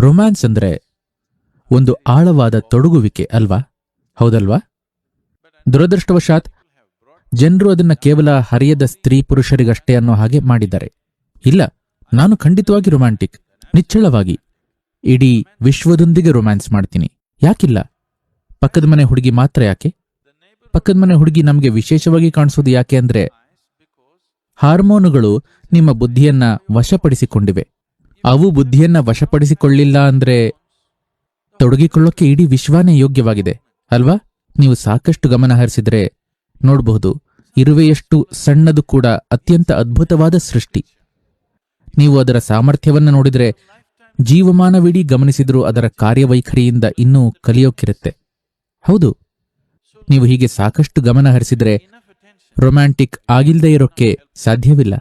Romance ಅಂದ್ರೆ ಒಂದು ಆಳವಾದ ತೊಡಗುವಿಕೆ ಅಲ್ವಾ? ಹೌದಲ್ವಾ? ದುರದೃಷ್ಟವಶಾತ್ ಜನರು ಅದನ್ನ ಕೇವಲ ಹರಿಯದ ಸ್ತ್ರೀ ಪುರುಷರಿಗಷ್ಟೇ ಅನ್ನೋ ಹಾಗೆ ಮಾಡಿದ್ದಾರೆ. ಇಲ್ಲ, ನಾನು ಖಂಡಿತವಾಗಿ ರೊಮ್ಯಾಂಟಿಕ್, ನಿಚ್ಚಳವಾಗಿ ಇಡೀ ವಿಶ್ವದೊಂದಿಗೆ ರೊಮ್ಯಾನ್ಸ್ ಮಾಡ್ತೀನಿ. ಯಾಕಿಲ್ಲ? ಪಕ್ಕದ ಮನೆ ಹುಡುಗಿ ಮಾತ್ರ ಯಾಕೆ? ಪಕ್ಕದ ಮನೆ ಹುಡುಗಿ ನಮಗೆ ವಿಶೇಷವಾಗಿ ಕಾಣಿಸೋದು ಯಾಕೆ ಅಂದ್ರೆ ಹಾರ್ಮೋನುಗಳು ನಿಮ್ಮ ಬುದ್ಧಿಯನ್ನ ವಶಪಡಿಸಿಕೊಂಡಿವೆ. ಅವು ಬುದ್ಧಿಯನ್ನ ವಶಪಡಿಸಿಕೊಳ್ಳಿಲ್ಲ ಅಂದ್ರೆ ತೊಡಗಿಕೊಳ್ಳೋಕೆ ಇಡೀ ವಿಶ್ವನೇ ಯೋಗ್ಯವಾಗಿದೆ ಅಲ್ವಾ? ನೀವು ಸಾಕಷ್ಟು ಗಮನ ಹರಿಸಿದ್ರೆ ನೋಡಬಹುದು, ಇರುವೆಯಷ್ಟು ಸಣ್ಣದು ಕೂಡ ಅತ್ಯಂತ ಅದ್ಭುತವಾದ ಸೃಷ್ಟಿ. ನೀವು ಅದರ ಸಾಮರ್ಥ್ಯವನ್ನ ನೋಡಿದ್ರೆ ಜೀವಮಾನವಿಡೀ ಗಮನಿಸಿದ್ರೂ ಅದರ ಕಾರ್ಯವೈಖರಿಯಿಂದ ಇನ್ನೂ ಕಲಿಯೋಕಿರುತ್ತೆ. ಹೌದು, ನೀವು ಹೀಗೆ ಸಾಕಷ್ಟು ಗಮನ ಹರಿಸಿದ್ರೆ ರೊಮ್ಯಾಂಟಿಕ್ ಆಗಿಲ್ದೇ ಇರೋಕ್ಕೆ ಸಾಧ್ಯವಿಲ್ಲ.